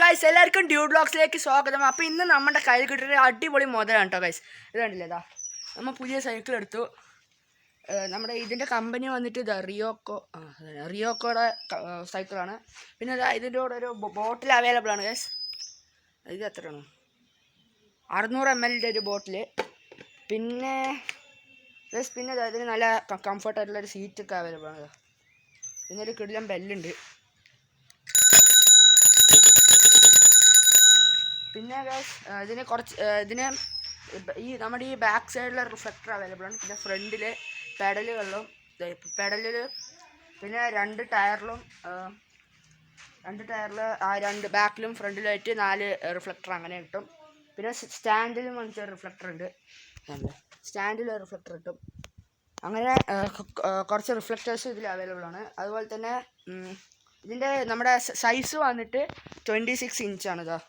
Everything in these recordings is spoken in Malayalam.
ഗൈസ് എല്ലാവർക്കും ഡ്യൂഡ് വ്ളോഗ്സിലേക്ക് സ്വാഗതം. അപ്പോൾ ഇന്ന് നമ്മുടെ കയ്യിൽ കിട്ടിയൊരു അടിപൊളി മുതലാണ് കേട്ടോ ഗൈസ്. ഇത് കണ്ടില്ലേ, ഇതാ നമ്മൾ പുതിയ സൈക്കിൾ എടുത്തു. നമ്മുടെ ഇതിൻ്റെ കമ്പനി വന്നിട്ട് ഇതാ റിയോക്കോയുടെ സൈക്കിളാണ്. പിന്നെ ഇതാ ഇതിൻ്റെ കൂടെ ഒരു ബോട്ടിൽ അവൈലബിൾ ആണ് ഗൈസ്. ഇത് എത്രയാണ്? 600 ml ഒരു ബോട്ടിൽ. പിന്നെ ഗൈസ് പിന്നെ ഇതിന് നല്ല കംഫർട്ടായിട്ടുള്ളൊരു സീറ്റൊക്കെ അവൈലബിൾ ആണ്. പിന്നെ ഒരു കിടിലൻ ബെല്ലുണ്ട്. പിന്നെ ഇതിന് ഈ നമ്മുടെ ഈ ബാക്ക് സൈഡിലെ റിഫ്ലക്ടർ അവൈലബിൾ ആണ്. പിന്നെ ഫ്രണ്ടിൽ പെഡലിൽ പിന്നെ രണ്ട് ടയറിൽ ആ രണ്ട് ബാക്കിലും ഫ്രണ്ടിലായിട്ട് 4 റിഫ്ലക്ടർ അങ്ങനെ കിട്ടും. പിന്നെ സ്റ്റാൻഡിലും വന്നിട്ട് റിഫ്ലക്ടർ ഉണ്ട്. സ്റ്റാൻഡിൽ റിഫ്ലക്ടർ കിട്ടും. അങ്ങനെ കുറച്ച് റിഫ്ലക്ടേഴ്സ് ഇതിൽ അവൈലബിൾ ആണ്. അതുപോലെ തന്നെ ഇതിൻ്റെ നമ്മുടെ സൈസ് വന്നിട്ട് 26 ഇഞ്ചാണ്. ഇതാ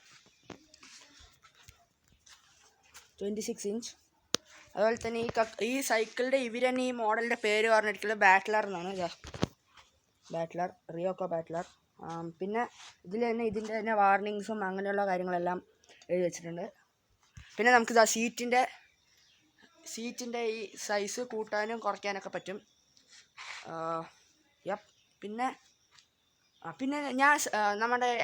26 ഇഞ്ച്. അതുപോലെ തന്നെ ഈ സൈക്കിളിൻ്റെ ഇവരെന്നെ ഈ മോഡലിൻ്റെ പേര് പറഞ്ഞിരിക്കുന്നത് ബാറ്റ്ലർ എന്നാണ്. ബാറ്റ്ലർ, റിയോക്കോ ബാറ്റ്ലർ. പിന്നെ ഇതിൻ്റെ തന്നെ വാർണിങ്സും അങ്ങനെയുള്ള കാര്യങ്ങളെല്ലാം എഴുതി വെച്ചിട്ടുണ്ട്. പിന്നെ നമുക്കിതാ സീറ്റിൻ്റെ ഈ സൈസ് കൂട്ടാനും കുറയ്ക്കാനൊക്കെ പറ്റും. പിന്നെ ഞാൻ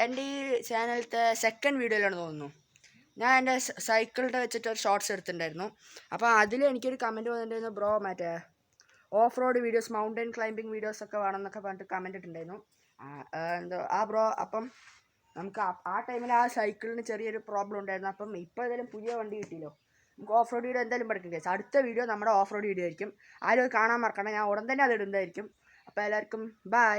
എൻ്റെ ഈ ചാനലത്തെ സെക്കൻഡ് വീഡിയോയിലാണ് തോന്നുന്നു, ഞാൻ എൻ്റെ സൈക്കിളിൻ്റെ വെച്ചിട്ട് ഒരു ഷോർട്സ് എടുത്തിട്ടുണ്ടായിരുന്നു. അപ്പോൾ അതിൽ എനിക്കൊരു കമൻറ്റ് വന്നിട്ടുണ്ടായിരുന്നു, ബ്രോ മറ്റേ off road videos, mountain climbing വീഡിയോസൊക്കെ വേണമെന്നൊക്കെ പറഞ്ഞിട്ട് കമൻറ്റ് ഇട്ടിട്ടുണ്ടായിരുന്നു. ബ്രോ അപ്പം നമുക്ക് ആ ടൈമിൽ ആ സൈക്കിളിന് ചെറിയൊരു പ്രോബ്ലം ഉണ്ടായിരുന്നു. അപ്പം ഇപ്പോൾ ഏതായാലും പുതിയ വണ്ടി കിട്ടിയല്ലോ, നമുക്ക് ഓഫ് റോഡ് വീഡിയോ എന്തായാലും പഠിക്കും ഗൈസ്. അടുത്ത വീഡിയോ നമ്മുടെ ഓഫ് റോഡ് വീഡിയോ ആയിരിക്കും. ആരും കാണാൻ മറക്കണം, ഞാൻ ഉടൻ തന്നെ അത് ഇടുന്നതായിരിക്കും. അപ്പോൾ എല്ലാവർക്കും ബൈ.